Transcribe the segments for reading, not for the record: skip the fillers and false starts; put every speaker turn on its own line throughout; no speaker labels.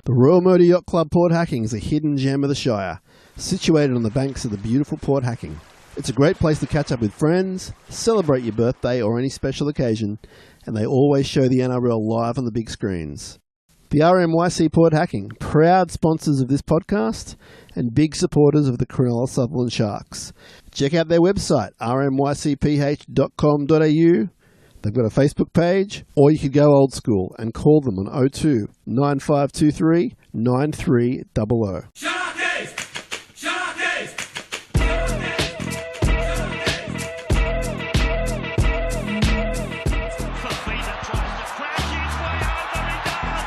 The Royal Motor Yacht Club Port Hacking is a hidden gem of the Shire, situated on the banks of the beautiful Port Hacking. It's a great place to catch up with friends, celebrate your birthday or any special occasion, and they always show the NRL live on the big screens. The RMYC Port Hacking, proud sponsors of this podcast and big supporters of the Cronulla-Sutherland Sharks. Check out their website, rmycph.com.au. They've got a Facebook page, or you could go old school and call them on 02 9523 9300.
SharkCast! SharkCast! Fafita tries to crash his way over, he does!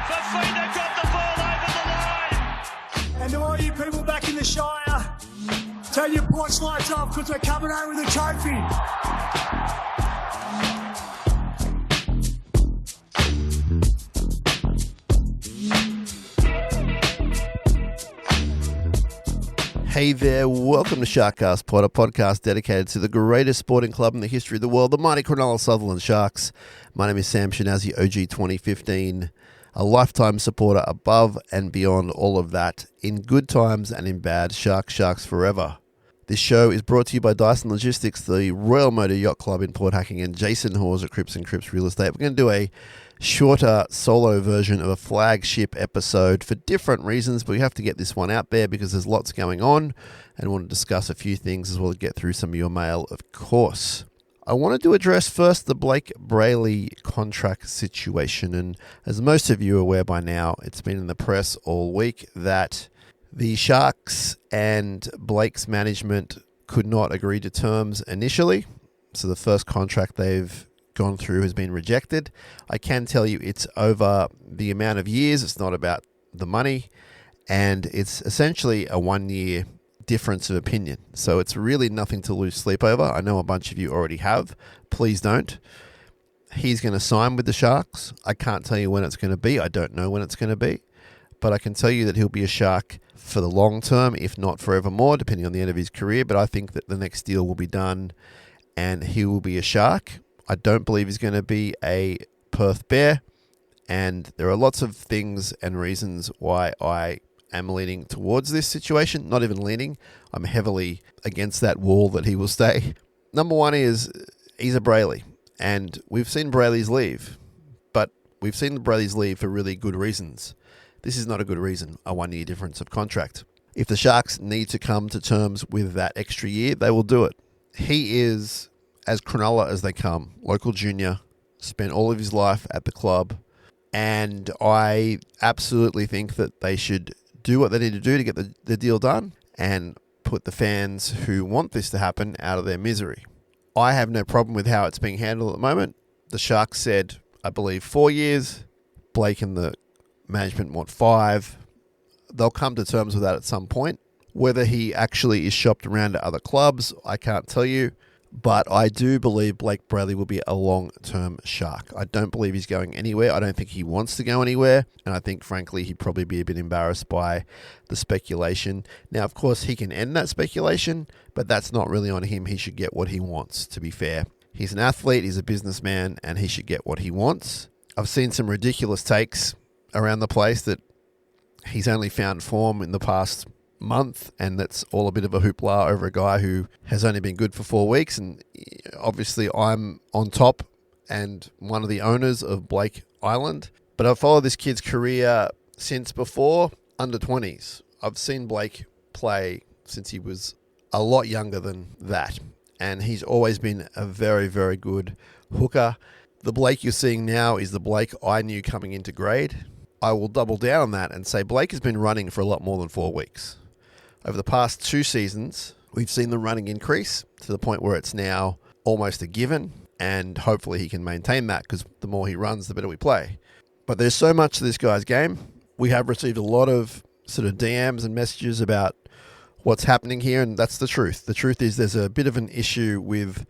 Fafita got the ball over the line!
And to all you people back in the Shire, turn your porch lights off because we're coming home with a trophy.
Hey there, welcome to SharkCast Pod, a podcast dedicated to the greatest sporting club in the history of the world, the mighty Cronulla-Sutherland Sharks. My name is Sam Shinazi, OG 2015, a lifetime supporter above and beyond all of that, in good times and in bad. Sharks forever. This show is brought to you by Dyson Logistics, the Royal Motor Yacht Club in Port Hacking, and Jason Hawes at Cripps & Cripps Real Estate. We're going to do a shorter solo version of a flagship episode for different reasons, but we have to get this one out there because there's lots going on and want to discuss a few things as well as get through some of your mail, of course. I wanted to address first the Blayke Brailey contract situation, and as most of you are aware by now, it's been in the press all week that the Sharks and Blayke's management could not agree to terms initially. So the first contract they've gone through has been rejected. I can tell you it's over the amount of years. It's not about the money. And it's essentially a 1 year difference of opinion. So it's really nothing to lose sleep over. I know a bunch of you already have. Please don't. He's going to sign with the Sharks. I can't tell you when it's going to be. I don't know when it's going to be. But I can tell you that he'll be a Shark for the long term, if not forevermore, depending on the end of his career. But I think that the next deal will be done and he will be a Shark. I don't believe he's going to be a Perth Bear. And there are lots of things and reasons why I am leaning towards this situation. Not even leaning. I'm heavily against that wall that he will stay. Number one is he's a Brailey. And we've seen Brailey's leave. But we've seen the Brailey's leave for really good reasons. This is not a good reason, a 1 year difference of contract. If the Sharks need to come to terms with that extra year, they will do it. He is as Cronulla as they come, local junior, spent all of his life at the club, and I absolutely think that they should do what they need to do to get the deal done and put the fans who want this to happen out of their misery. I have no problem with how it's being handled at the moment. The Sharks said, I believe, 4 years. Blayke and the management want 5. They'll come to terms with that at some point. Whether he actually is shopped around to other clubs, I can't tell you. But I do believe Blayke Brailey will be a long-term Shark. I don't believe he's going anywhere. I don't think he wants to go anywhere. And I think, frankly, he'd probably be a bit embarrassed by the speculation. Now, of course, he can end that speculation, but that's not really on him. He should get what he wants, to be fair. He's an athlete, he's a businessman, and he should get what he wants. I've seen some ridiculous takes around the place that he's only found form in the past month, and that's all a bit of a hoopla over a guy who has only been good for 4 weeks. And obviously I'm on top and one of the owners of Blayke Island, but I've followed this kid's career since before under 20s. I've seen Blayke play since he was a lot younger than that, and he's always been a very, very good hooker. The Blayke you're seeing now is the Blayke I knew coming into grade. I will double down on that and say Blayke has been running for a lot more than 4 weeks. Over the past 2 seasons, we've seen the running increase to the point where it's now almost a given, and hopefully he can maintain that because the more he runs, the better we play. But there's so much to this guy's game. We have received a lot of sort of DMs and messages about what's happening here, and that's the truth. The truth is there's a bit of an issue with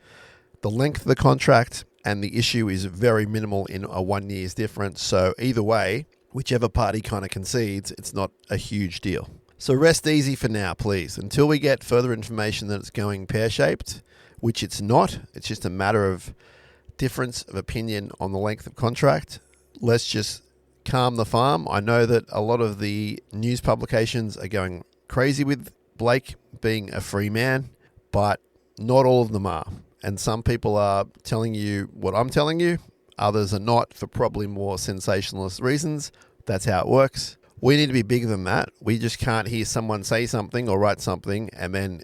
the length of the contract, and the issue is very minimal in a 1 year's difference. So either way, whichever party kind of concedes, it's not a huge deal. So rest easy for now, please. Until we get further information that it's going pear-shaped, which it's not. It's just a matter of difference of opinion on the length of contract. Let's just calm the farm. I know that a lot of the news publications are going crazy with Blayke being a free man, but not all of them are. And some people are telling you what I'm telling you. Others are not, for probably more sensationalist reasons. That's how it works. We need to be bigger than that. We just can't hear someone say something or write something and then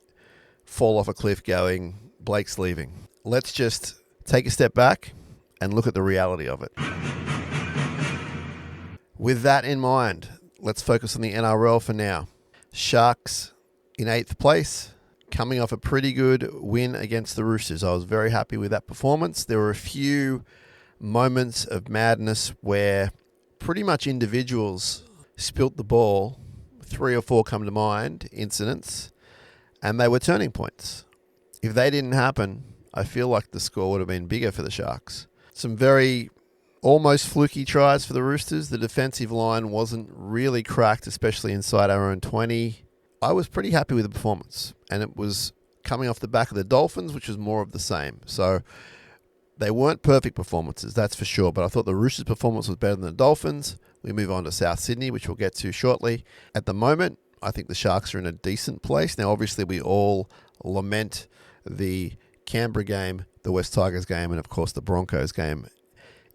fall off a cliff going, Blayke's leaving. Let's just take a step back and look at the reality of it. With that in mind, let's focus on the NRL for now. Sharks in 8th place, coming off a pretty good win against the Roosters. I was very happy with that performance. There were a few moments of madness where pretty much individuals spilt the ball. 3 or 4 come to mind, incidents, and they were turning points. If they didn't happen, I feel like the score would have been bigger for the Sharks. Some very almost fluky tries for the Roosters. The defensive line wasn't really cracked, especially inside our own 20. I was pretty happy with the performance, and it was coming off the back of the Dolphins, which was more of the same. So they weren't perfect performances, that's for sure, but I thought the Roosters' performance was better than the Dolphins. We move on to South Sydney, which we'll get to shortly. At the moment, I think the Sharks are in a decent place. Now, obviously, we all lament the Canberra game, the West Tigers game, and, of course, the Broncos game.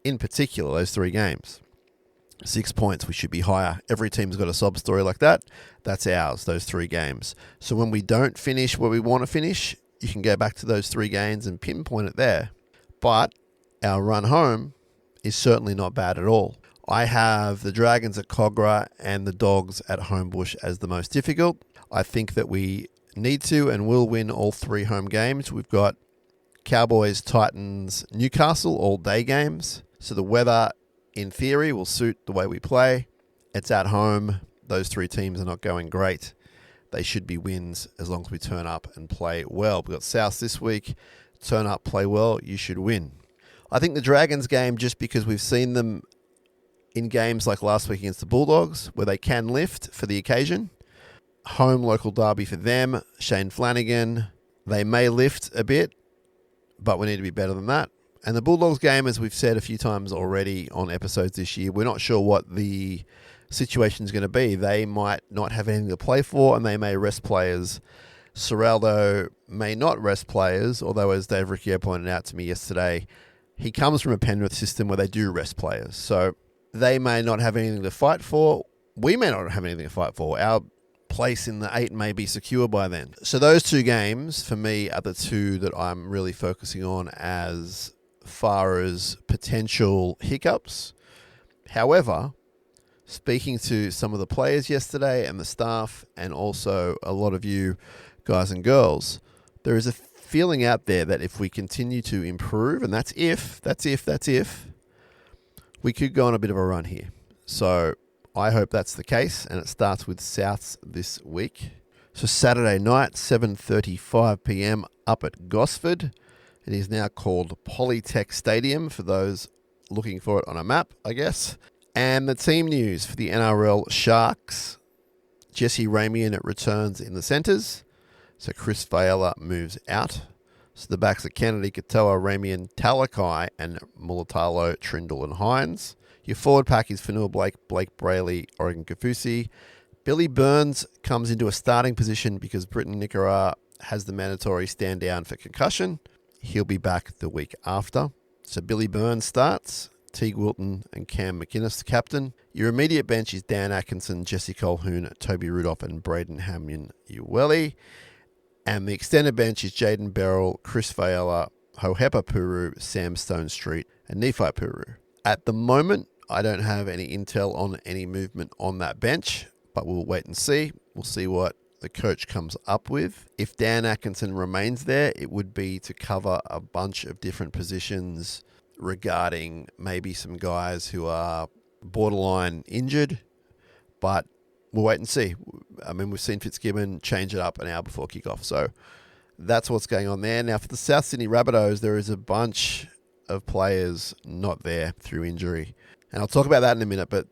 In particular, those 3 games. 6 points, we should be higher. Every team's got a sob story like that. That's ours, those 3 games. So when we don't finish where we want to finish, you can go back to those 3 games and pinpoint it there. But our run home is certainly not bad at all. I have the Dragons at Cogra and the Dogs at Homebush as the most difficult. I think that we need to and will win all 3 home games. We've got Cowboys, Titans, Newcastle, all day games. So the weather, in theory, will suit the way we play. It's at home. Those 3 teams are not going great. They should be wins as long as we turn up and play well. We've got South this week. Turn up, play well, you should win. I think the Dragons game, just because we've seen them in games like last week against the Bulldogs, where they can lift for the occasion. Home local derby for them. Shane Flanagan, they may lift a bit, but we need to be better than that. And the Bulldogs game, as we've said a few times already on episodes this year, we're not sure what the situation is going to be. They might not have anything to play for, and they may rest players. Serraldo may not rest players, although as Dave Ricciardo pointed out to me yesterday, he comes from a Penrith system where they do rest players. So they may not have anything to fight for. We may not have anything to fight for. Our place in the 8 may be secure by then. So those 2 games, for me, are the 2 that I'm really focusing on as far as potential hiccups. However, speaking to some of the players yesterday and the staff, and also a lot of you guys and girls, there is a feeling out there that if we continue to improve, and that's if, we could go on a bit of a run here. So I hope that's the case, and it starts with Souths this week. So Saturday night, 7:35 p.m. up at Gosford. It is now called Polytech Stadium for those looking for it on a map, I guess. And the team news for the NRL Sharks. Jesse Ramian returns in the centres. So Chris Vaiala moves out. So the backs are Kennedy, Katoa, Ramian, Talakai, and Mulatalo, Trindle, and Hines. Your forward pack is Fanua Blayke, Blayke Brailey, Oregon Kafusi. Billy Burns comes into a starting position because Britton Nicorar has the mandatory stand down for concussion. He'll be back the week after. So Billy Burns starts. Teague Wilton and Cam McInnes, the captain. Your immediate bench is Dan Atkinson, Jesse Colquhoun, Toby Rudolph, and Braden Hamlin-Uwelli. And the extended bench is Jaden Beryl, Chris Vaiala, Hohepa Puru, Sam Stone Street, and Nephi Puru. At the moment, I don't have any intel on any movement on that bench, but we'll wait and see. We'll see what the coach comes up with. If Dan Atkinson remains there, it would be to cover a bunch of different positions regarding maybe some guys who are borderline injured, but we'll wait and see. I mean, we've seen Fitzgibbon change it up an hour before kickoff, so that's what's going on there. Now, for the South Sydney Rabbitohs, there is a bunch of players not there through injury, and I'll talk about that in a minute, but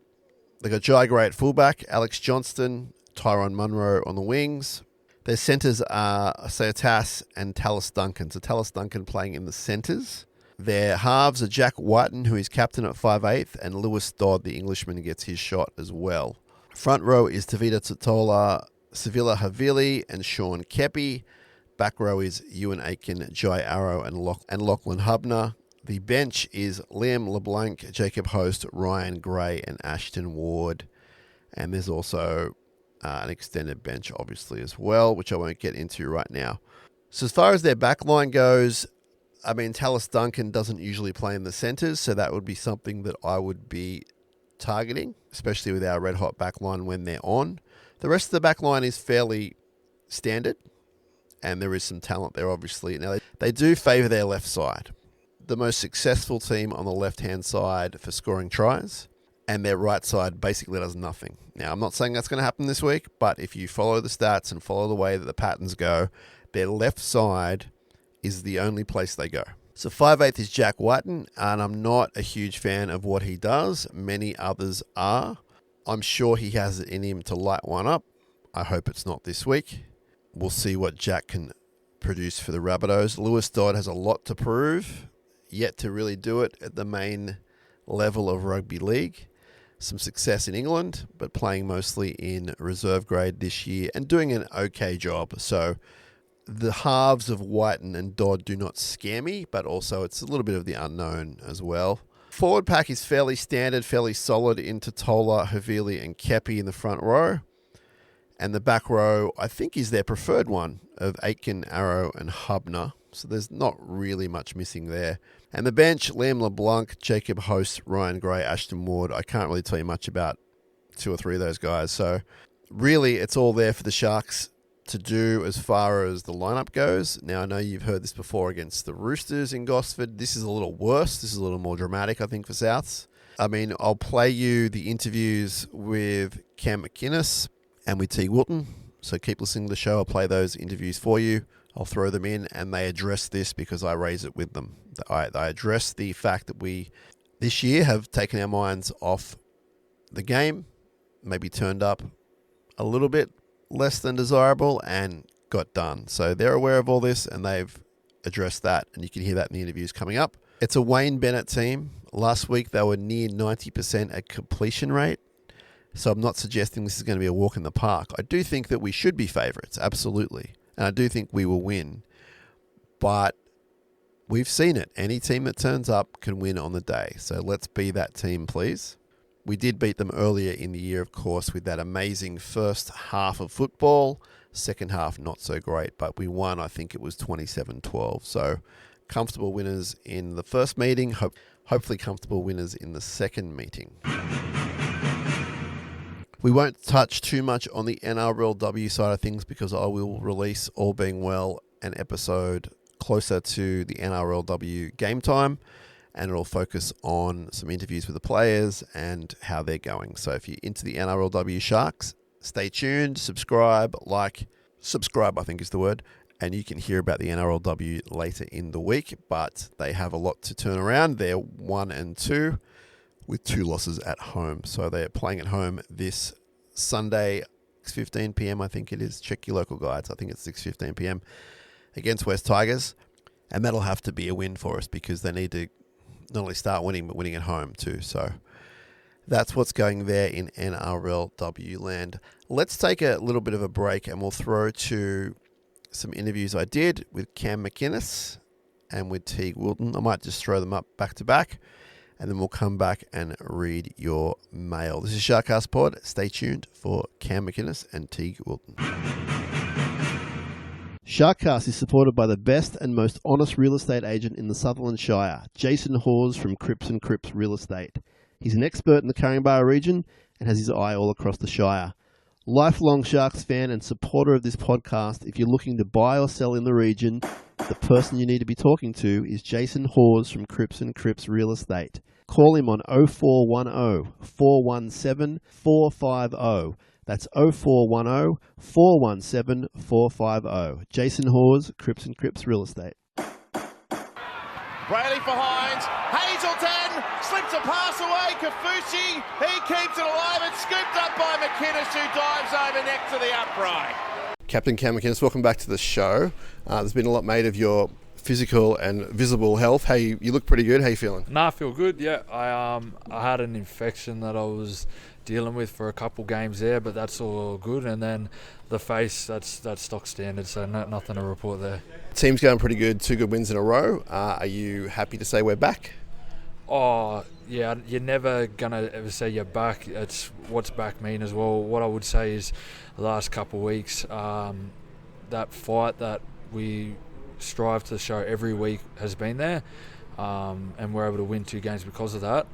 they've got Jai Gray at fullback, Alex Johnston, Tyrone Munro on the wings. Their centres are Seatas and Tallis Duncan. So Tallis Duncan playing in the centres. Their halves are Jack Wighton, who is captain at 5'8", and Lewis Dodd, the Englishman, gets his shot as well. Front row is Tavita Totola, Sevilla Havili, and Sean Kepi. Back row is Ewan Aitken, Jai Arrow, and Lachlan Hubner. The bench is Liam LeBlanc, Jacob Host, Ryan Gray, and Ashton Ward. And there's also an extended bench, obviously, as well, which I won't get into right now. So as far as their back line goes, I mean, Tallis Duncan doesn't usually play in the centres, so that would be something that I would be targeting, especially with our red-hot back line when they're on. The rest of the back line is fairly standard, and there is some talent there, obviously. Now, they do favour their left side. The most successful team on the left-hand side for scoring tries, and their right side basically does nothing. Now, I'm not saying that's going to happen this week, but if you follow the stats and follow the way that the patterns go, their left side is the only place they go. So 5'8" is Jack Wighton, and I'm not a huge fan of what he does. Many others are. I'm sure he has it in him to light one up. I hope it's not this week. We'll see what Jack can produce for the Rabbitohs. Lewis Dodd has a lot to prove, yet to really do it at the main level of rugby league. Some success in England, but playing mostly in reserve grade this year and doing an okay job. So the halves of Wighton and Dodd do not scare me, but also it's a little bit of the unknown as well. Forward pack is fairly standard, fairly solid into Tola, Havili, and Kepi in the front row. And the back row, I think, is their preferred one of Aitken, Arrow, and Hubner. So there's not really much missing there. And the bench, Liam LeBlanc, Jacob Host, Ryan Gray, Ashton Ward. I can't really tell you much about two or three of those guys. So really, it's all there for the Sharks to do as far as the lineup goes. Now, I know you've heard this before against the Roosters in Gosford. This is a little worse. This is a little more dramatic, I think, for Souths. I mean, I'll play you the interviews with Cam McInnes and with TEIG WILTON. So keep listening to the show. I'll play those interviews for you. I'll throw them in, and they address this because I raise it with them. I address the fact that we, this year, have taken our minds off the game, maybe turned up a little bit less than desirable, and got done. So they're aware of all this, and they've addressed that, and you can hear that in the interviews coming up. It's a Wayne Bennett team. Last week, they were near 90% at completion rate. So I'm not suggesting this is going to be a walk in the park. I do think that we should be favourites, absolutely. And I do think we will win. But we've seen it. Any team that turns up can win on the day. So let's be that team, please. We did beat them earlier in the year, of course, with that amazing first half of football. Second half, not so great. But we won, I think it was 27-12. So comfortable winners in the first meeting. Hopefully comfortable winners in the second meeting. We won't touch too much on the NRLW side of things because I will release, all being well, an episode closer to the NRLW game time, and it'll focus on some interviews with the players and how they're going. So if you're into the NRLW Sharks, stay tuned, subscribe, subscribe I think is the word, and you can hear about the NRLW later in the week, but they have a lot to turn around. They're 1-2. with 2 losses at home. So they're playing at home this Sunday, 6:15 p.m. I think it is. Check your local guides. I think it's 6:15 p.m. against West Tigers. And that'll have to be a win for us because they need to not only start winning, but winning at home too. So that's what's going there in NRLW land. Let's take a little bit of a break and we'll throw to some interviews I did with Cam McInnes and with TEIG WILTON. I might just throw them up back to back. And then we'll come back and read your mail. This is SharkCast Pod. Stay tuned for Cam McInnes and TEIG WILTON. SharkCast is supported by the best and most honest real estate agent in the Sutherland Shire, Jason Hawes from Cripps & Cripps Real Estate. He's an expert in the Caringbah region and has his eye all across the Shire. Lifelong Sharks fan and supporter of this podcast, if you're looking to buy or sell in the region, the person you need to be talking to is Jason Hawes from Cripps & Cripps Real Estate. Call him on 0410 417 450. That's 0410 417 450. Jason Hawes, Cripps & Cripps Real Estate.
Brailey for Hines. Hazelton slips a pass away. Kafusi, he keeps it alive and scooped up by McInnes, who dives over next to the upright.
Captain Cam McInnes, welcome back to the show. There's been a lot made of your physical and visible health. Hey, you look pretty good. How you feeling?
I feel good. Yeah, I had an infection that I was dealing with for a couple games there, but that's all good. And then the face, that's stock standard, so nothing to report there.
Team's going pretty good. 2 good wins in a row. Are you happy to say we're back?
Oh, yeah, you're never going to ever say you're back. It's what's back mean as well. What I would say is the last couple of weeks, that fight that we strive to show every week has been there, and we're able to win 2 games because of that.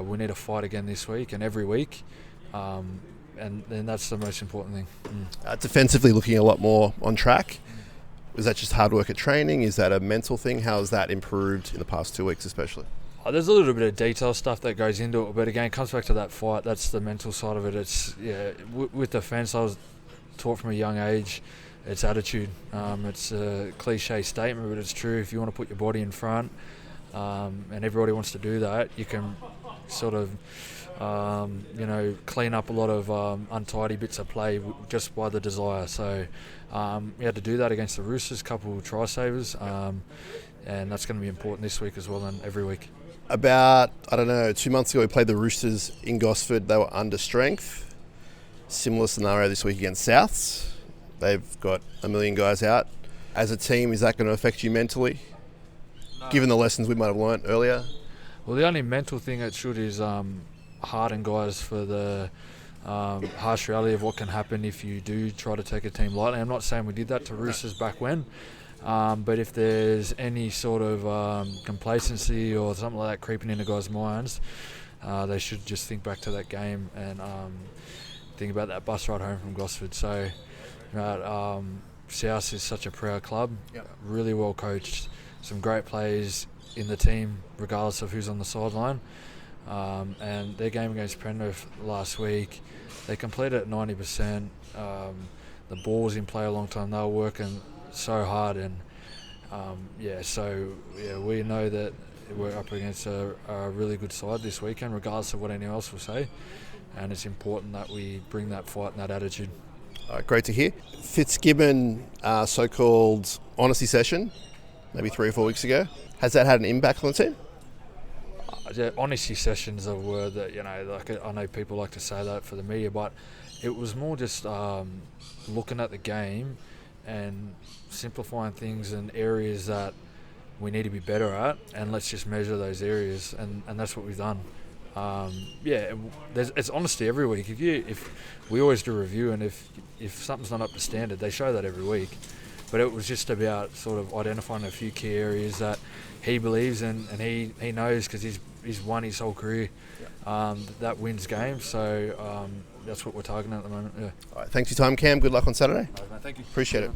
We need to fight again this week and every week, and then that's the most important thing.
Defensively looking a lot more on track. Was that just hard work at training? Is that a mental thing? How has that improved in the past 2 weeks especially?
There's a little bit of detail stuff that goes into it, but again, it comes back to that fight. That's the mental side of it. It's with defence, I was taught from a young age, it's attitude. It's a cliche statement, but it's true. If you want to put your body in front, and everybody wants to do that, you can sort of clean up a lot of untidy bits of play just by the desire. So we had to do that against the Roosters, couple of try savers, and that's going to be important this week as well and every week.
About, 2 months ago we played the Roosters in Gosford. They were under strength. Similar scenario this week against Souths. They've got 1 million guys out. As a team, is that going to affect you mentally, given the lessons we might have learnt earlier?
Well, the only mental thing it should is harden guys for the harsh reality of what can happen if you do try to take a team lightly. I'm not saying we did that to Roosters back when, but if there's any sort of complacency or something like that creeping into guys' minds, they should just think back to that game and think about that bus ride home from Gosford. So, South is such a proud club, really well coached, some great players in the team, regardless of who's on the sideline. And their game against Penrith last week, they completed at 90%. The ball was in play a long time. They were working so hard, and we know that we're up against a really good side this weekend, regardless of what anyone else will say. And it's important that we bring that fight and that attitude.
Great to hear. Fitzgibbon, so-called honesty session, maybe 3 or 4 weeks ago. Has that had an impact on the team?
Honesty session's a word that, I know people like to say that for the media, but it was more just looking at the game and simplifying things in areas that we need to be better at, and let's just measure those areas, and that's what we've done. It's honesty every week. If we always do a review, and if something's not up to standard, they show that every week. But it was just about sort of identifying a few key areas that he believes and he knows, because he's won his whole career, that wins games. So that's what we're targeting at the moment. Yeah.
All right, thanks for your time, Cam. Good luck on Saturday.
All right, mate, thank you.
Appreciate it.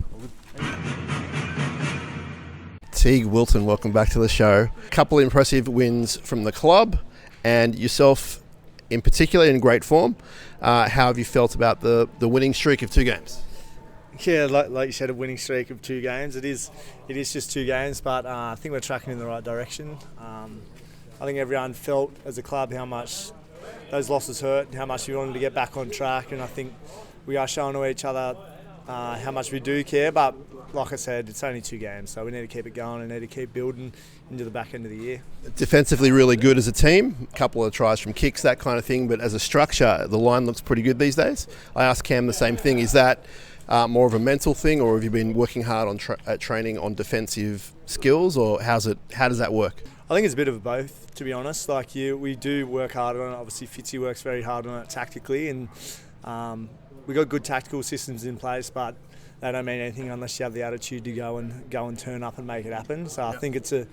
TEIG Wilton, welcome back to the show. A couple of impressive wins from the club, and yourself in particular in great form. How have you felt about the winning streak of 2 games?
Yeah, like you said, a winning streak of 2 games. It is just 2 games, but I think we're tracking in the right direction. I think everyone felt as a club how much those losses hurt, how much we wanted to get back on track, and I think we are showing to each other how much we do care. But like I said, it's only 2 games, so we need to keep it going and need to keep building into the back end of the year.
Defensively really good as a team, a couple of tries from kicks, that kind of thing, but as a structure, the line looks pretty good these days. I asked Cam the same thing. Is that more of a mental thing, or have you been working hard on at training on defensive skills, or how does that work?
I think it's a bit of both, to be honest. We do work hard on it. Obviously, Fitzy works very hard on it tactically, and we got good tactical systems in place, but they don't mean anything unless you have the attitude to go and turn up and make it happen. So I think it's a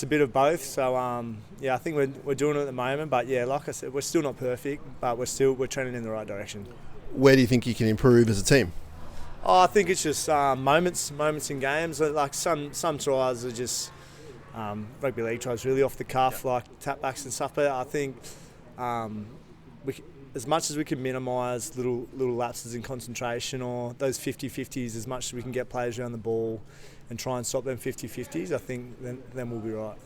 bit of both. So I think we're doing it at the moment. But yeah, like I said, we're still not perfect, but we're trending in the right direction.
Where do you think you can improve as a team?
I think it's just moments in games. Like some tries are just rugby league tries, really off the cuff, like tap backs and stuff. But I think as much as we can minimise little lapses in concentration or those 50-50s, as much as we can get players around the ball and try and stop them 50-50s, I think then we'll be right.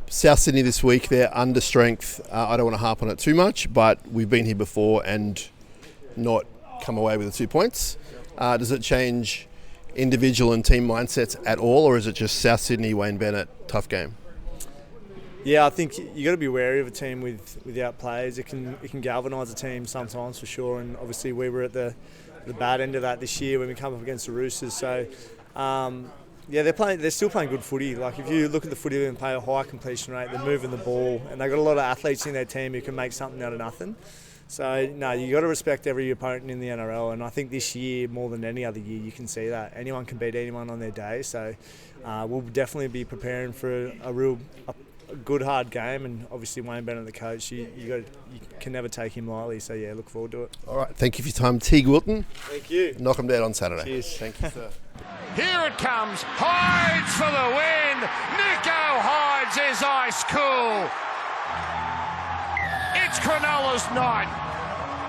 South Sydney this week, they're under strength. I don't want to harp on it too much, but we've been here before and not come away with the 2 points. Does it change individual and team mindsets at all, or is it just South Sydney, Wayne Bennett, tough game?
Yeah, I think you got to be wary of a team without players. It can galvanise a team sometimes for sure, and obviously we were at the bad end of that this year when we come up against the Roosters. So they're still playing good footy. Like if you look at the footy and play a high completion rate, they're moving the ball, and they've got a lot of athletes in their team who can make something out of nothing. So no, you got to respect every opponent in the NRL, and I think this year more than any other year you can see that anyone can beat anyone on their day. So we'll definitely be preparing for a good hard game, and obviously Wayne Bennett, the coach, you can never take him lightly. So yeah, look forward to it.
All right, thank you for your time, TEIG WILTON.
Thank you.
Knock 'em down on Saturday.
Cheers.
Thank you, sir.
Here it comes. Hydes for the win. Nico Hydes is ice cool. It's Cronulla's night.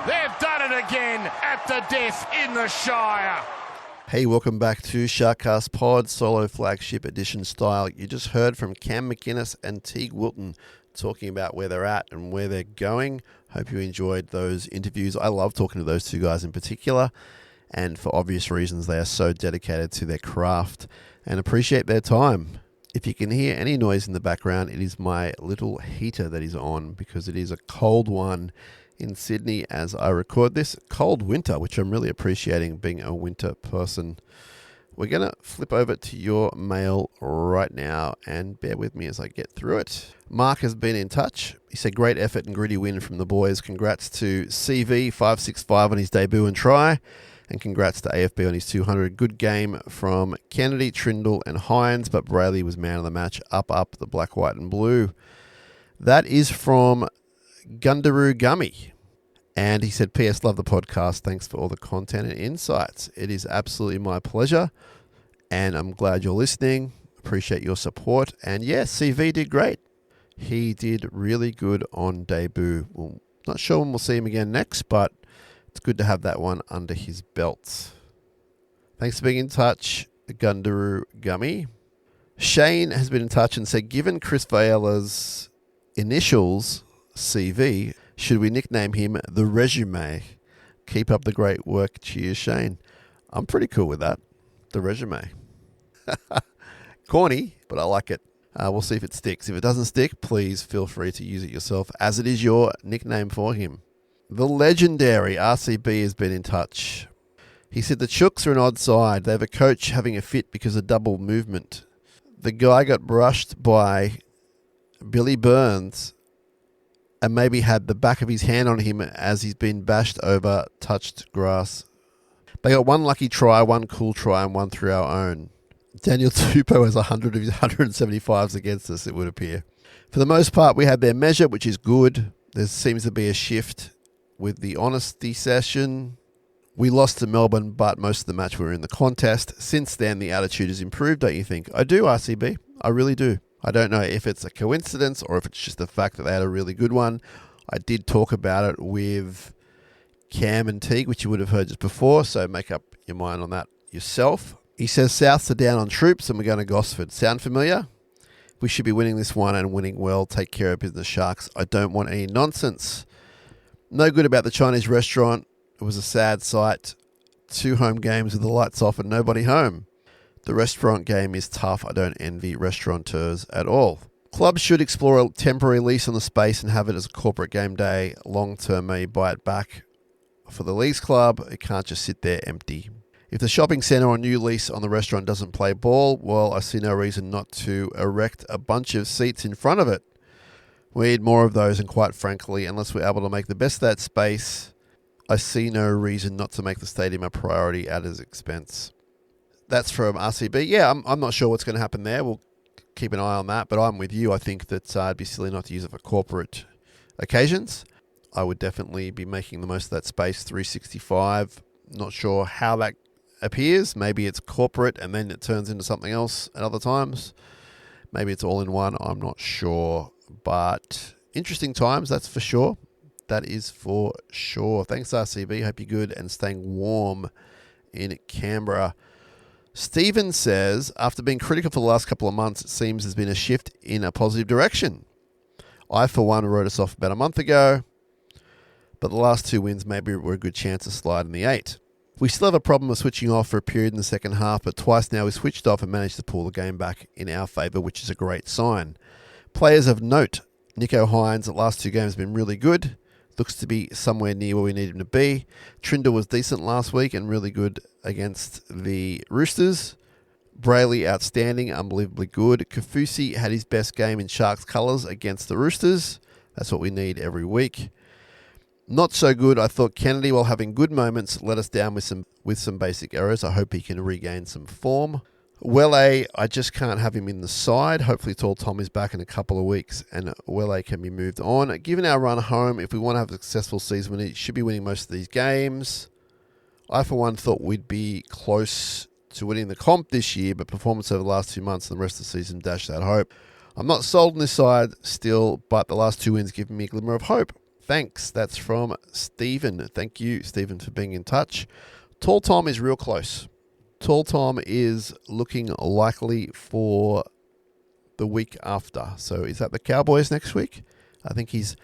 They've done it again at the death in the Shire.
Hey, welcome back to SharkCast Pod, solo flagship edition style. You just heard from Cam McInnes and TEIG WILTON talking about where they're at and where they're going. Hope you enjoyed those interviews. I love talking to those two guys in particular, and for obvious reasons, they are so dedicated to their craft and appreciate their time. If you can hear any noise in the background, it is my little heater that is on because it is a cold one in Sydney as I record this. Cold winter, which I'm really appreciating being a winter person. We're going to flip over to your mail right now and bear with me as I get through it. Mark has been in touch. He said, great effort and gritty win from the boys. Congrats to CV565 on his debut and try. And congrats to AFB on his 200. Good game from Kennedy, Trindle and Hines, but Brailey was man of the match. Up, the black, white and blue. That is from Gundaroo Gummy. And he said, P.S. Love the podcast. Thanks for all the content and insights. It is absolutely my pleasure. And I'm glad you're listening. Appreciate your support. And yes, CV did great. He did really good on debut. Well, not sure when we'll see him again next, but it's good to have that one under his belt. Thanks for being in touch, Gundaroo Gummy. Shane has been in touch and said, given Chris Vaiola's initials, CV, should we nickname him the Resume? Keep up the great work. Cheers, Shane. I'm pretty cool with that. The Resume. Corny, but I like it. We'll see if it sticks. If it doesn't stick, please feel free to use it yourself, as it is your nickname for him. The legendary RCB has been in touch. He said the Chooks are an odd side. They have a coach having a fit because of double movement. The guy got brushed by Billy Burns and maybe had the back of his hand on him as he's been bashed over touched grass. They got one lucky try, one cool try, and one through our own. Daniel Tupou has 100 of his 175s against us, it would appear. For the most part, we had their measure, which is good. There seems to be a shift with the honesty session. We lost to Melbourne, but most of the match we were in the contest. Since then, the attitude has improved, don't you think? I do, RCB. I really do. I don't know if it's a coincidence or if it's just the fact that they had a really good one. I did talk about it with Cam and Teague, which you would have heard just before, so make up your mind on that yourself. He says Souths are down on troops and we're going to Gosford. Sound familiar? We should be winning this one and winning well. Take care of business, Sharks. I don't want any nonsense. No good about the Chinese restaurant. It was a sad sight. 2 home games with the lights off and nobody home. The restaurant game is tough. I don't envy restaurateurs at all. Clubs should explore a temporary lease on the space and have it as a corporate game day. Long term, may buy it back for the lease club. It can't just sit there empty. If the shopping centre or new lease on the restaurant doesn't play ball, well, I see no reason not to erect a bunch of seats in front of it. We need more of those, and quite frankly, unless we're able to make the best of that space, I see no reason not to make the stadium a priority at its expense. That's from RCB. Yeah, I'm not sure what's going to happen there. We'll keep an eye on that, but I'm with you. I think that it'd be silly not to use it for corporate occasions. I would definitely be making the most of that space. 365. Not sure how that appears. Maybe it's corporate and then it turns into something else at other times. Maybe it's all in one. I'm not sure. But interesting times, that's for sure. That is for sure. Thanks, RCB. Hope you're good and staying warm in Canberra. Stephen says, after being critical for the last couple of months, it seems there's been a shift in a positive direction. I, for one, wrote us off about a month ago, but the last 2 wins maybe were a good chance to slide in the 8. We still have a problem of switching off for a period in the second half, but twice now we switched off and managed to pull the game back in our favour, which is a great sign. Players of note, Nico Hines, the last 2 games have been really good. Looks to be somewhere near where we need him to be. Trinder was decent last week and really good against the Roosters. Brailey, outstanding, unbelievably good. Kaufusi had his best game in Sharks colours against the Roosters. That's what we need every week. Not so good. I thought Kennedy, while having good moments, let us down with some basic errors. I hope he can regain some form. Welle, I just can't have him in the side. Hopefully Tall Tom is back in a couple of weeks and Welle can be moved on. Given our run home, if we want to have a successful season, we should be winning most of these games. I, for one, thought we'd be close to winning the comp this year, but performance over the last 2 months and the rest of the season dashed that hope. I'm not sold on this side still, but the last 2 wins give me a glimmer of hope. Thanks. That's from Stephen. Thank you, Stephen, for being in touch. Tall Tom is real close. Tall Tom is looking likely for the week after. So is that the Cowboys next week? I think he's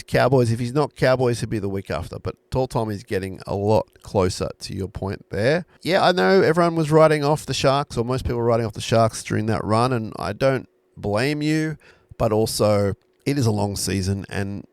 Cowboys. If he's not Cowboys, he'll be the week after. But Tall Tom is getting a lot closer to your point there. Yeah, I know everyone was writing off the Sharks, or most people were writing off the Sharks during that run, and I don't blame you. But also, it is a long season, and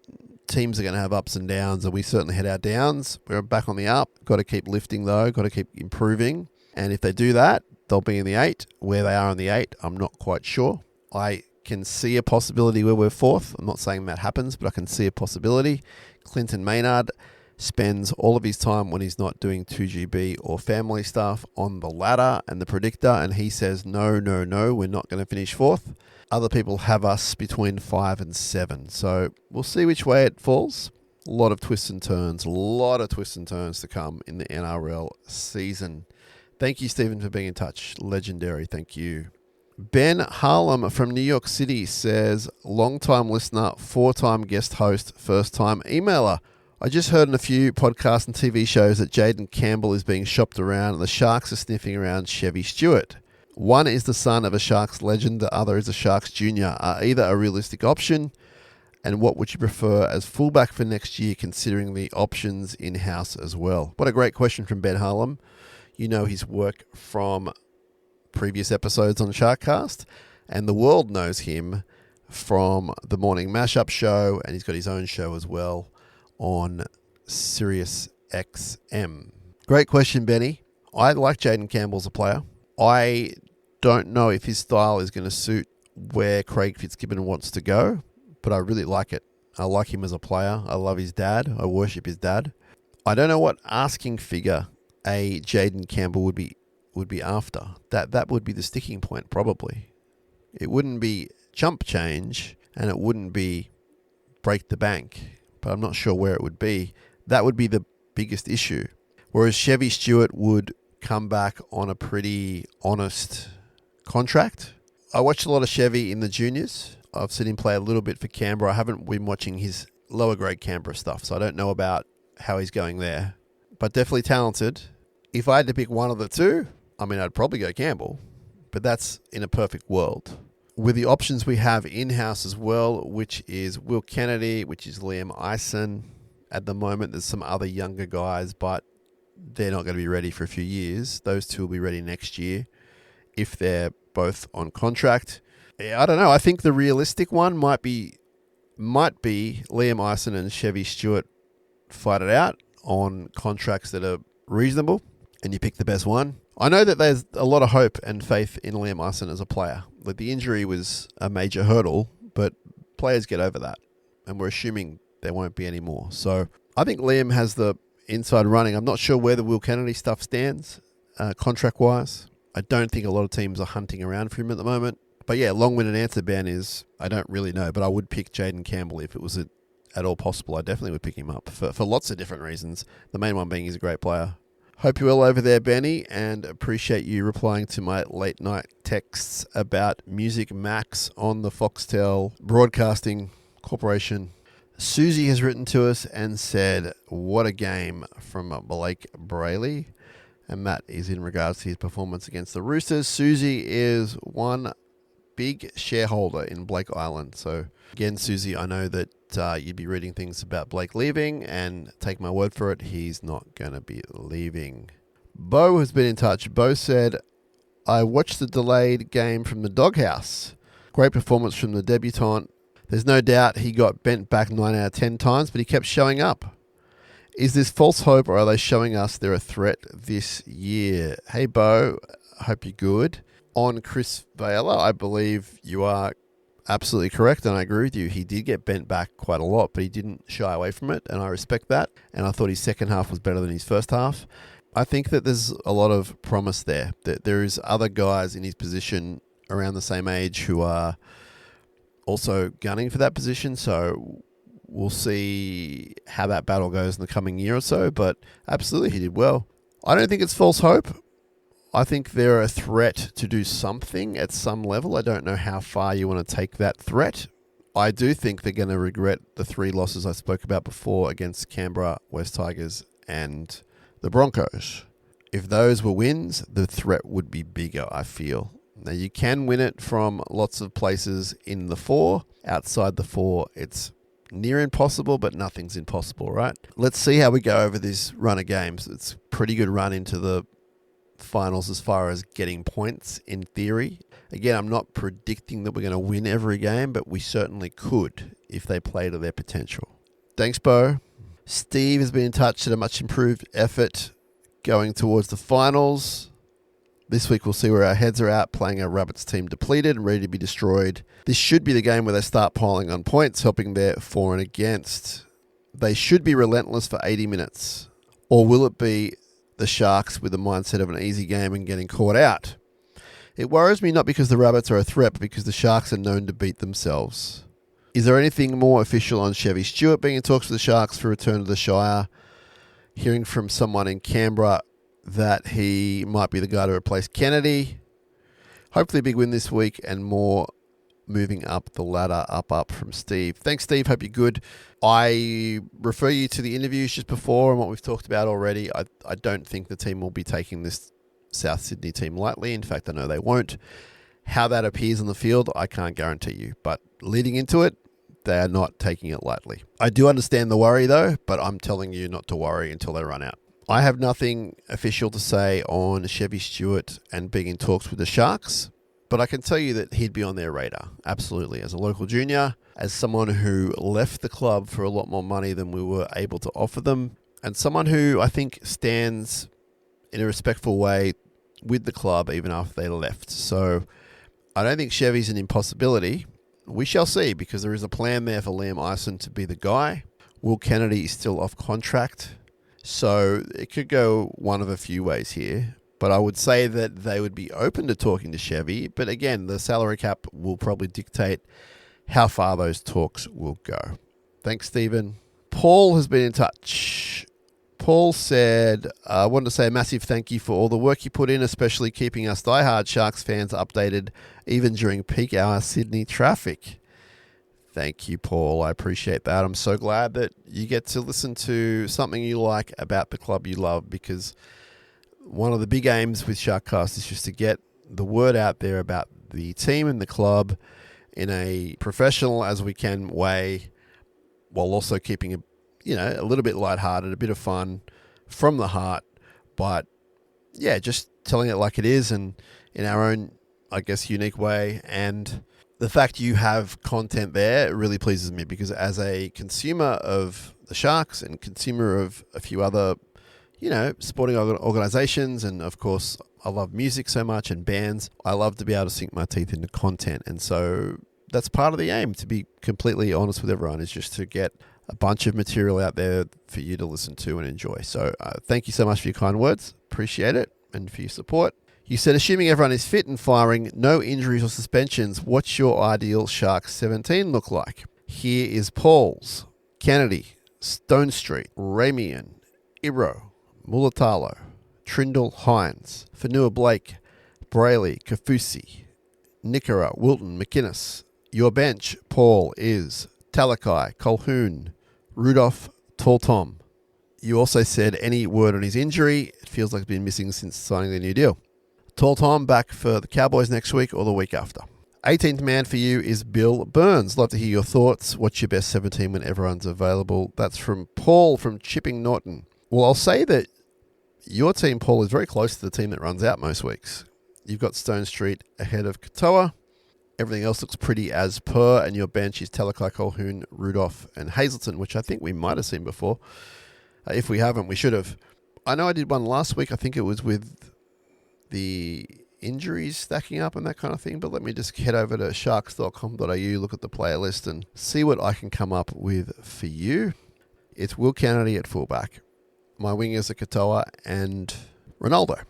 teams are going to have ups and downs, and we certainly had our downs. We're back on the up. Got to keep lifting, though. Got to keep improving. And if they do that, they'll be in the 8. Where they are in the 8, I'm not quite sure. I can see a possibility where we're 4th. I'm not saying that happens, but I can see a possibility. Clinton Maynard spends all of his time when he's not doing 2GB or family stuff on the ladder and the predictor, and he says, no, we're not going to finish 4th. Other people have us between 5 and 7. So we'll see which way it falls. A lot of twists and turns to come in the NRL season. Thank you, Stephen, for being in touch. Legendary. Thank you. Ben Harlem from New York City says, long-time listener, 4-time guest host, first-time emailer. I just heard in a few podcasts and TV shows that Jaden Campbell is being shopped around and the Sharks are sniffing around Chevy Stewart. One is the son of a Sharks legend, the other is a Sharks junior. Are either a realistic option? And what would you prefer as fullback for next year, considering the options in-house as well? What a great question from Ben Harlem. You know his work from previous episodes on SharkCast, and the world knows him from the Morning Mashup show, and he's got his own show as well on Sirius XM. Great question, Benny. I like Jaden Campbell as a player. I don't know if his style is going to suit where Craig Fitzgibbon wants to go, but I really like it. I like him as a player. I love his dad. I worship his dad. I don't know what asking figure a Jaden Campbell would be after. That would be the sticking point, probably. It wouldn't be chump change, and it wouldn't be break the bank, but I'm not sure where it would be. That would be the biggest issue. Whereas Chevy Stewart would come back on a pretty honest contract. I watched a lot of Chevy in the juniors. I've seen him play a little bit for Canberra. I haven't been watching his lower grade Canberra stuff, so I don't know about how he's going there. But definitely talented. If I had to pick one of the two, I mean, I'd probably go Campbell, but that's in a perfect world. With the options we have in-house as well, which is Will Kennedy, which is Liam Eisen. At the moment, there's some other younger guys, but they're not going to be ready for a few years. Those two will be ready next year if they're both on contract. I don't know. I think the realistic one might be Liam Eisen and Chevy Stewart fight it out on contracts that are reasonable, and you pick the best one. I know that there's a lot of hope and faith in Liam Eisen as a player. Like, the injury was a major hurdle, but players get over that, and we're assuming there won't be any more. So I think Liam has the inside running. I'm not sure where the Will Kennedy stuff stands contract-wise. I don't think a lot of teams are hunting around for him at the moment. But yeah, long-winded answer, Ben, is I don't really know, but I would pick Jaden Campbell if it was at all possible. I definitely would pick him up for lots of different reasons. The main one being he's a great player. Hope you're well over there, Benny, and appreciate you replying to my late night texts about Music Max on the Foxtel Broadcasting Corporation. Susie has written to us and said, what a game from Blayke Brailey. And that is in regards to his performance against the Roosters. Susie is one big shareholder in Blake Island. So again, Susie, I know that you'd be reading things about Blayke leaving, and take my word for it, he's not going to be leaving. Bo has been in touch. Bo said, I watched the delayed game from the doghouse. Great performance from the debutant. There's no doubt he got bent back 9 out of 10 times, but he kept showing up. Is this false hope, or are they showing us they're a threat this year? Hey, Bo, hope you're good. On Chris Vela, I believe you are absolutely correct, and I agree with you. He did get bent back quite a lot, but he didn't shy away from it, and I respect that. And I thought his second half was better than his first half. I think that there's a lot of promise there. That there is other guys in his position around the same age who are also gunning for that position, so we'll see how that battle goes in the coming year or so, but absolutely he did well. I don't think it's false hope. I think they're a threat to do something at some level. I don't know how far you want to take that threat. I do think they're going to regret the 3 losses I spoke about before against Canberra, West Tigers and the Broncos. If those were wins, the threat would be bigger, I feel. Now, you can win it from lots of places in the 4. Outside the 4, it's near impossible, but nothing's impossible, right? Let's see how we go over this run of games. It's a pretty good run into the finals as far as getting points in theory. Again, I'm not predicting that we're going to win every game, but we certainly could if they play to their potential. Thanks, Bo. Steve has been in touch at a much improved effort going towards the finals. This week we'll see where our heads are at, playing our Rabbits team depleted and ready to be destroyed. This should be the game where they start piling on points, helping their for and against. They should be relentless for 80 minutes. Or will it be the Sharks with the mindset of an easy game and getting caught out? It worries me not because the Rabbits are a threat, but because the Sharks are known to beat themselves. Is there anything more official on Chevy Stewart being in talks with the Sharks for return to the Shire? Hearing from someone in Canberra that he might be the guy to replace Kennedy. Hopefully a big win this week and more moving up the ladder, up from Steve. Thanks, Steve. Hope you're good. I refer you to the interviews just before and what we've talked about already. I don't think the team will be taking this South Sydney team lightly. In fact, I know they won't. How that appears on the field, I can't guarantee you. But leading into it, they are not taking it lightly. I do understand the worry, though, but I'm telling you not to worry until they run out. I have nothing official to say on Chevy Stewart and being in talks with the Sharks, but I can tell you that he'd be on their radar, absolutely. As a local junior, as someone who left the club for a lot more money than we were able to offer them, and someone who I think stands in a respectful way with the club even after they left. So I don't think Chevy's an impossibility. We shall see, because there is a plan there for Liam Eisen to be the guy. Will Kennedy is still off contract. So it could go one of a few ways here. But I would say that they would be open to talking to Chevy. But again, the salary cap will probably dictate how far those talks will go. Thanks, Stephen. Paul has been in touch. Paul said, I wanted to say a massive thank you for all the work you put in, especially keeping us diehard Sharks fans updated even during peak hour Sydney traffic. Thank you, Paul. I appreciate that. I'm so glad that you get to listen to something you like about the club you love, because one of the big aims with SharkCast is just to get the word out there about the team and the club in a professional as we can way, while also keeping a little bit lighthearted, a bit of fun from the heart. But yeah, just telling it like it is and in our own, I guess, unique way. And the fact you have content there really pleases me, because as a consumer of the Sharks and consumer of a few other, sporting organizations, and of course, I love music so much and bands, I love to be able to sink my teeth into content. And so that's part of the aim, to be completely honest with everyone, is just to get a bunch of material out there for you to listen to and enjoy. So thank you so much for your kind words. Appreciate it, and for your support. You said, assuming everyone is fit and firing, no injuries or suspensions, what's your ideal Sharks 17 look like? Here is Paul's: Kennedy, Stone Street, Ramian, Ibro, Mulatalo, Trindle, Hines, Fanua, Blayke, Brailey, Kafusi, Nickera, Wilton, McINNES. Your bench, Paul, is Talakai, Colquhoun, Rudolph, Tall Tom. You also said, any word on his injury? It feels like it's been missing since signing the new deal. Tall Tom back for the Cowboys next week or the week after. 18th man for you is Bill Burns. Love to hear your thoughts. What's your best 17 when everyone's available? That's from Paul from Chipping Norton. Well, I'll say that your team, Paul, is very close to the team that runs out most weeks. You've got Stone Street ahead of Katoa. Everything else looks pretty as per, and your bench is Talakai, Colquhoun, Rudolph, and Hazleton, which I think we might have seen before. If we haven't, we should have. I know I did one last week. I think it was with the injuries stacking up and that kind of thing, but let me just head over to sharks.com.au, look at the player list, and see what I can come up with for you. It's Will Kennedy at fullback. My wingers are Katoa and Ronaldo,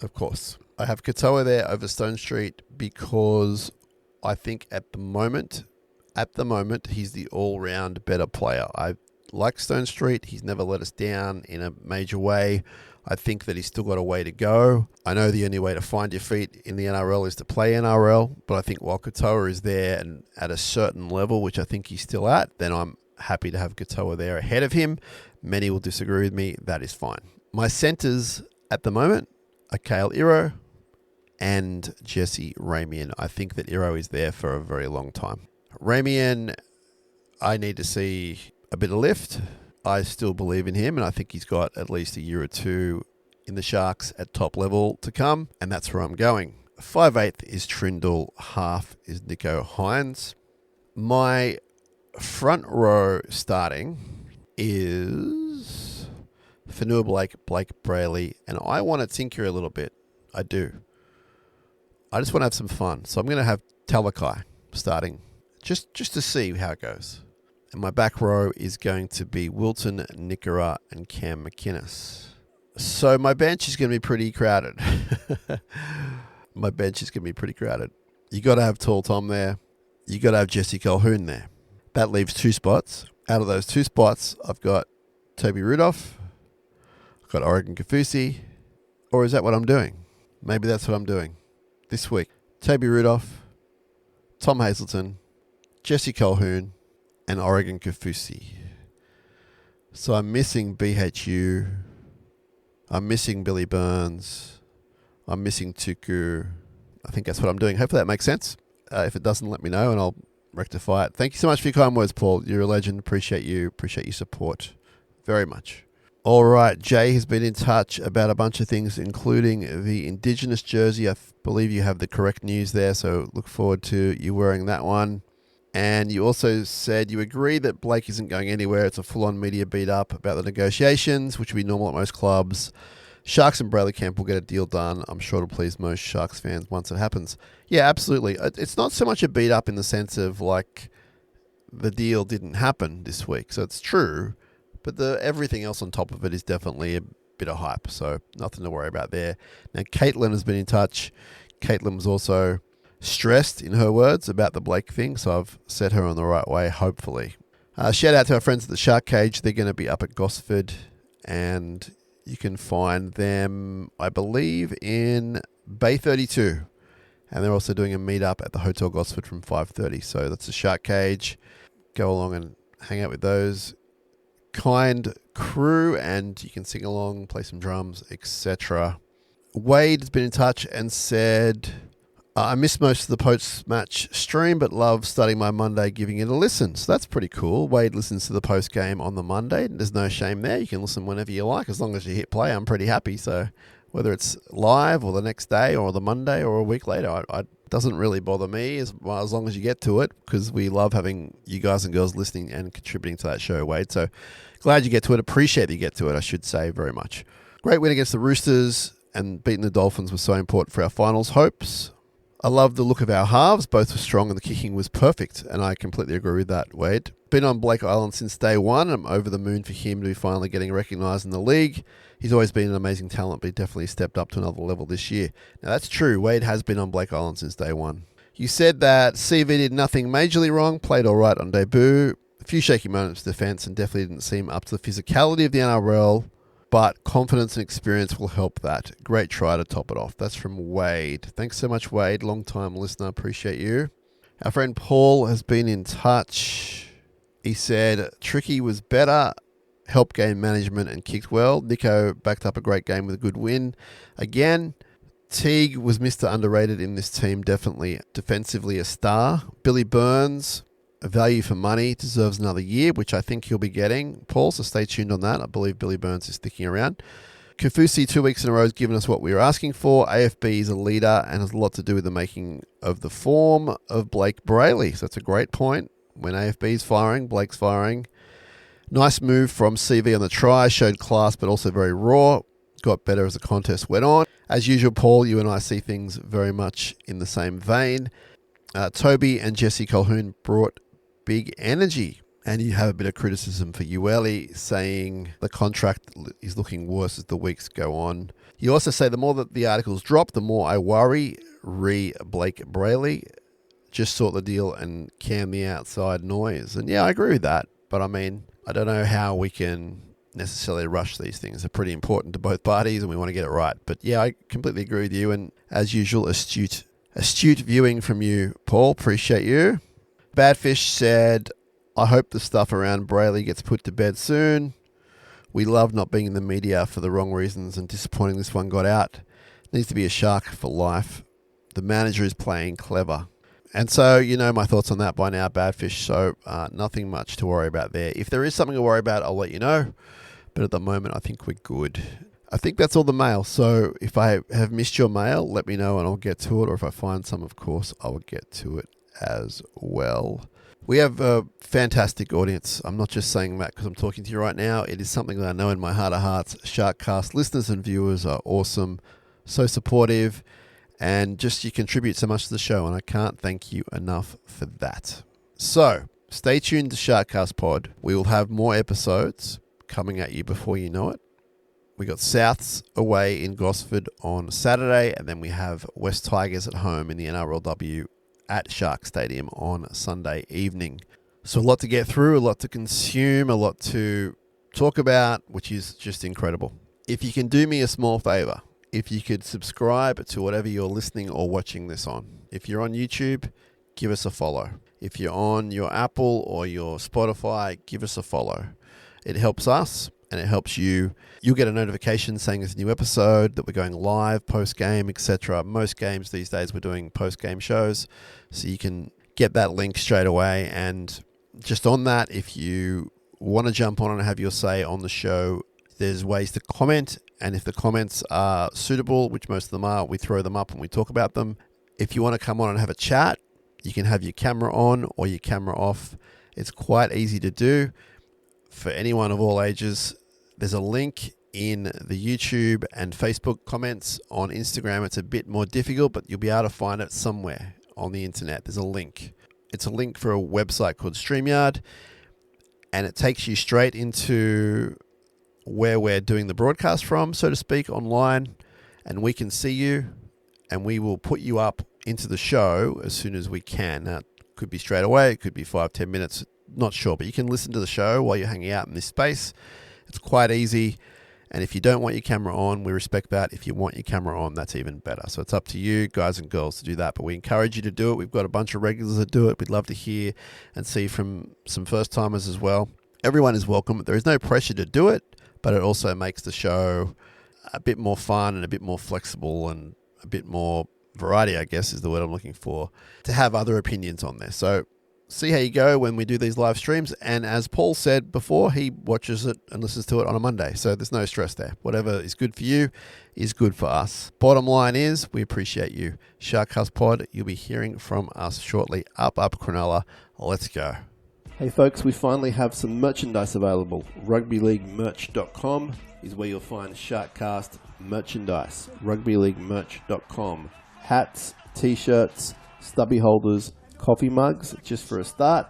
of course. I have Katoa there over Stone Street because I think at the moment, he's the all-round better player. I like Stone Street. He's never let us down in a major way. I think that he's still got a way to go. I know the only way to find your feet in the NRL is to play NRL, but I think while Katoa is there and at a certain level, which I think he's still at, then I'm happy to have Katoa there ahead of him. Many will disagree with me. That is fine. My centres at the moment are Kale Iro and Jesse Ramian. I think that Iro is there for a very long time. Ramian, I need to see a bit of lift. I still believe in him, and I think he's got at least a year or two in the Sharks at top level to come, and that's where I'm going. 5/8 is Trindle, half is Nico Hines. My front row starting is Fanua Blayke, Blayke Brailey, and I want to tinker a little bit. I do. I just want to have some fun, so I'm going to have Talakai starting just to see how it goes. And my back row is going to be Wilton, Nickera, and Cam McInnes. So my bench is going to be pretty crowded. You got to have Tall Tom there. You got to have Jesse Colquhoun there. That leaves 2 spots. Out of those 2 spots, I've got Toby Rudolph. I've got Oregon Kafusi. Or is that what I'm doing? Maybe that's what I'm doing this week. Toby Rudolph, Tom Hazleton, Jesse Colquhoun, and Oregon Kafusi. So I'm missing BHU. I'm missing Billy Burns. I'm missing Tuku. I think that's what I'm doing. Hopefully that makes sense. If it doesn't, let me know and I'll rectify it. Thank you so much for your kind words, Paul. You're a legend. Appreciate you. Appreciate your support very much. All right. Jay has been in touch about a bunch of things, including the Indigenous jersey. I believe you have the correct news there, so look forward to you wearing that one. And you also said you agree that Blayke isn't going anywhere. It's a full-on media beat-up about the negotiations, which would be normal at most clubs. Sharks and Brailey camp will get a deal done. I'm sure it'll please most Sharks fans once it happens. Yeah, absolutely. It's not so much a beat-up in the sense of, like, the deal didn't happen this week. So it's true, but everything else on top of it is definitely a bit of hype. So nothing to worry about there. Now, Caitlin has been in touch. Caitlin was also stressed, in her words, about the Blayke thing, so I've set her on the right way, hopefully. Shout out to our friends at the Shark Cage. They're going to be up at Gosford, and you can find them, I believe, in Bay 32. And they're also doing a meet-up at the Hotel Gosford from 5:30. So that's the Shark Cage. Go along and hang out with those kind crew, and you can sing along, play some drums, etc. Wade has been in touch and said, I missed most of the post-match stream, but love starting my Monday giving it a listen. So that's pretty cool. Wade listens to the post-game on the Monday. There's no shame there. You can listen whenever you like. As long as you hit play, I'm pretty happy. So whether it's live or the next day or the Monday or a week later, it doesn't really bother me as long as you get to it, because we love having you guys and girls listening and contributing to that show, Wade. So glad you get to it. Appreciate that you get to it, I should say, very much. Great win against the Roosters, and beating the Dolphins was so important for our finals hopes. I love the look of our halves. Both were strong and the kicking was perfect, and I completely agree with that, Wade. Been on Blayke Island since day one. I'm over the moon for him to be finally getting recognised in the league. He's always been an amazing talent, but he definitely stepped up to another level this year. Now, that's true. Wade has been on Blayke Island since day one. You said that CV did nothing majorly wrong, played all right on debut. A few shaky moments of defence and definitely didn't seem up to the physicality of the NRL. But confidence and experience will help that. Great try to top it off. That's from Wade. Thanks so much, Wade. Long-time listener. Appreciate you. Our friend Paul has been in touch. He said, Tricky was better, helped game management and kicked well. Nico backed up a great game with a good win. Again, Teague was Mr. Underrated in this team, definitely defensively a star. Billy Burns, a value for money, deserves another year, which I think he'll be getting, Paul, so stay tuned on that. I believe Billy Burns is sticking around. Kaufusi 2 weeks in a row has given us what we were asking for. AFB is a leader and has a lot to do with the making of the form of Blayke Brailey. So that's a great point. When AFB is firing, Blake's firing. Nice move from CV on the try. Showed class, but also very raw. Got better as the contest went on. As usual, Paul, you and I see things very much in the same vein. Toby and Jesse Colquhoun brought big energy. And you have a bit of criticism for Ueli, saying the contract is looking worse as the weeks go on. You also say the more that the articles drop, the more I worry. Blayke Brailey. Just sort the deal and can the outside noise. And yeah, I agree with that. But I mean, I don't know how we can necessarily rush these things. They're pretty important to both parties and we want to get it right. But yeah, I completely agree with you. And as usual, astute viewing from you, Paul. Appreciate you. Badfish said, I hope the stuff around Brailey gets put to bed soon. We love not being in the media for the wrong reasons and disappointing this one got out. Needs to be a Shark for life. The manager is playing clever. And so, you know my thoughts on that by now, Badfish, so nothing much to worry about there. If there is something to worry about, I'll let you know. But at the moment, I think we're good. I think that's all the mail. So if I have missed your mail, let me know and I'll get to it. Or if I find some, of course, I'll get to it as well. We have a fantastic audience. I'm not just saying that because I'm talking to you right now. It is something that I know in my heart of hearts. SharkCast listeners and viewers are awesome, so supportive, and just you contribute so much to the show, and I can't thank you enough for that. So stay tuned to SharkCast Pod. We will have more episodes coming at you before you know it. We got Souths away in Gosford on Saturday, and then we have West Tigers at home in the NRLW at Shark Stadium on Sunday evening. So a lot to get through, a lot to consume, a lot to talk about, which is just incredible. If you can do me a small favor, if you could subscribe to whatever you're listening or watching this on. If you're on YouTube, give us a follow. If you're on your Apple or your Spotify, give us a follow. It helps us and it helps you. You'll get a notification saying there's a new episode, that we're going live, post-game, etc. Most games these days we're doing post-game shows, so you can get that link straight away. And just on that, if you want to jump on and have your say on the show, there's ways to comment. And if the comments are suitable, which most of them are, we throw them up and we talk about them. If you want to come on and have a chat, you can have your camera on or your camera off. It's quite easy to do for anyone of all ages. There's a link in the YouTube and Facebook comments. On Instagram, it's a bit more difficult, but you'll be able to find it somewhere on the internet. There's a link. It's a link for a website called StreamYard, and it takes you straight into where we're doing the broadcast from, so to speak, online, and we can see you, and we will put you up into the show as soon as we can. Now, it could be straight away, it could be 5-10 minutes, not sure, but you can listen to the show while you're hanging out in this space. It's quite easy, and if you don't want your camera on, we respect that. If you want your camera on, that's even better. So it's up to you, guys and girls, to do that, but we encourage you to do it. We've got a bunch of regulars that do it. We'd love to hear and see from some first-timers as well. Everyone is welcome. There is no pressure to do it, but it also makes the show a bit more fun and a bit more flexible and a bit more variety, I guess is the word I'm looking for, to have other opinions on there. So see how you go when we do these live streams. And as Paul said before, he watches it and listens to it on a Monday. So there's no stress there. Whatever is good for you is good for us. Bottom line is, we appreciate you. SharkCast Pod, you'll be hearing from us shortly. Up Cronulla. Let's go. Hey folks, we finally have some merchandise available. RugbyLeagueMerch.com is where you'll find SharkCast merchandise. RugbyLeagueMerch.com. Hats, t-shirts, stubby holders, coffee mugs, just for a start.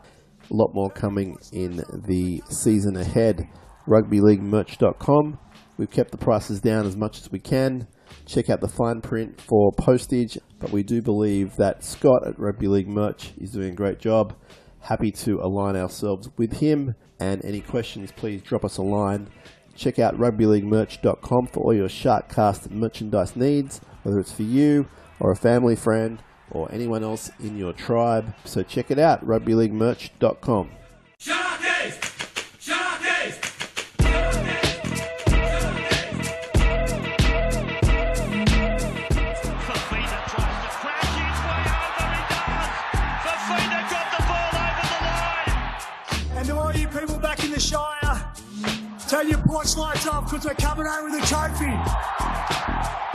A lot more coming in the season ahead. RugbyLeagueMerch.com. We've kept the prices down as much as we can. Check out the fine print for postage, but we do believe that Scott at Rugby League Merch is doing a great job. Happy to align ourselves with him, and any questions, please drop us a line. Check out rugbyleaguemerch.com for all your SharkCast merchandise needs, whether it's for you or a family friend or anyone else in your tribe. So check it out, rugbyleaguemerch.com.
Sharkies! Sharkies! lights off because we're coming home with a trophy.